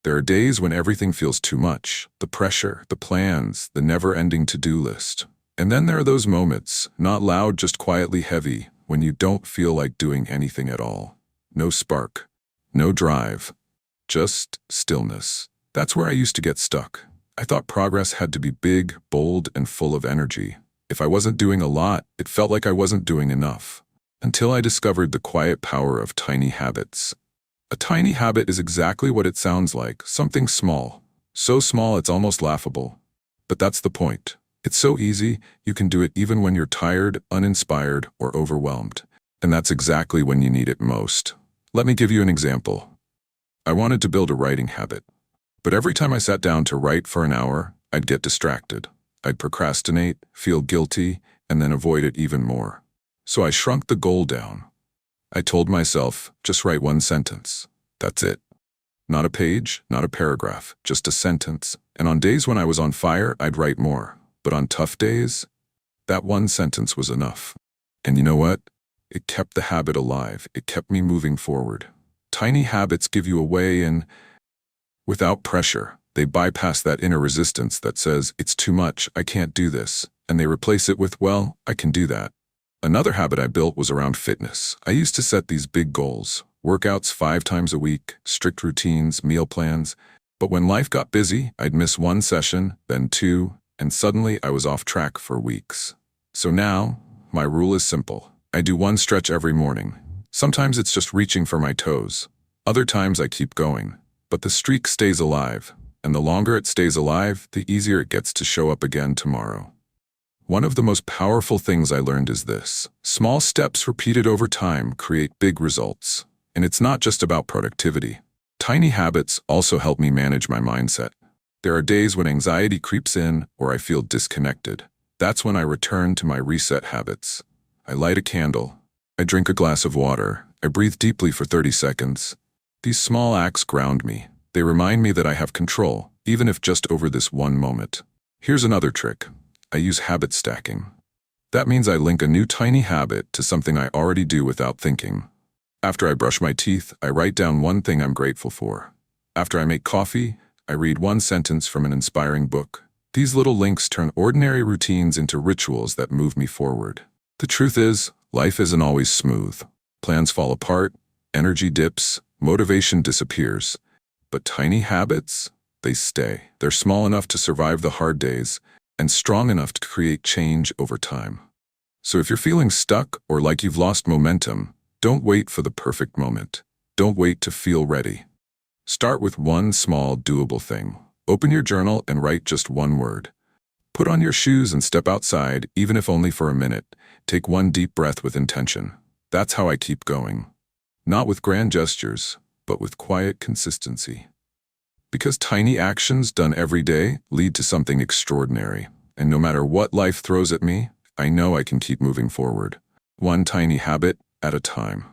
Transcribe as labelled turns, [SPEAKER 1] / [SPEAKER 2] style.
[SPEAKER 1] There are days when everything feels too much. The pressure, the plans, the never-ending to-do list. And then there are those moments, not loud, just quietly heavy, when you don't feel like doing anything at all. No spark. No drive. Just stillness. That's where I used to get stuck. I thought progress had to be big, bold, and full of energy. If I wasn't doing a lot, it felt like I wasn't doing enough. Until I discovered the quiet power of tiny habits. A tiny habit is exactly what it sounds like, something small. So small it's almost laughable. But that's the point. It's so easy, you can do it even when you're tired, uninspired, or overwhelmed. And that's exactly when you need it most. Let me give you an example. I wanted to build a writing habit. But every time I sat down to write for an hour, I'd get distracted. I'd procrastinate, feel guilty, and then avoid it even more. So I shrunk the goal down. I told myself, just write one sentence. That's it. Not a page, not a paragraph, just a sentence. And on days when I was on fire, I'd write more. But on tough days, that one sentence was enough. And you know what? It kept the habit alive. It kept me moving forward. Tiny habits give you a way in without pressure. They bypass that inner resistance that says, it's too much, I can't do this. And they replace it with, well, I can do that. Another habit I built was around fitness. I used to set these big goals, workouts 5 times a week, strict routines, meal plans. But when life got busy, I'd miss one session, then 2, and suddenly I was off track for weeks. So now, my rule is simple. I do one stretch every morning. Sometimes it's just reaching for my toes. Other times I keep going. But the streak stays alive, and the longer it stays alive, the easier it gets to show up again tomorrow. One of the most powerful things I learned is this. Small steps repeated over time create big results. And it's not just about productivity. Tiny habits also help me manage my mindset. There are days when anxiety creeps in or I feel disconnected. That's when I return to my reset habits. I light a candle. I drink a glass of water. I breathe deeply for 30 seconds. These small acts ground me. They remind me that I have control, even if just over this one moment. Here's another trick. I use habit stacking. That means I link a new tiny habit to something I already do without thinking. After I brush my teeth, I write down one thing I'm grateful for. After I make coffee, I read one sentence from an inspiring book. These little links turn ordinary routines into rituals that move me forward. The truth is, life isn't always smooth. Plans fall apart, energy dips, motivation disappears. But tiny habits, they stay. They're small enough to survive the hard days, and strong enough to create change over time. So if you're feeling stuck or like you've lost momentum, don't wait for the perfect moment. Don't wait to feel ready. Start with one small, doable thing. Open your journal and write just one word. Put on your shoes and step outside, even if only for a minute. Take one deep breath with intention. That's how I keep going. Not with grand gestures, but with quiet consistency. Because tiny actions done every day lead to something extraordinary. And no matter what life throws at me, I know I can keep moving forward. One tiny habit at a time.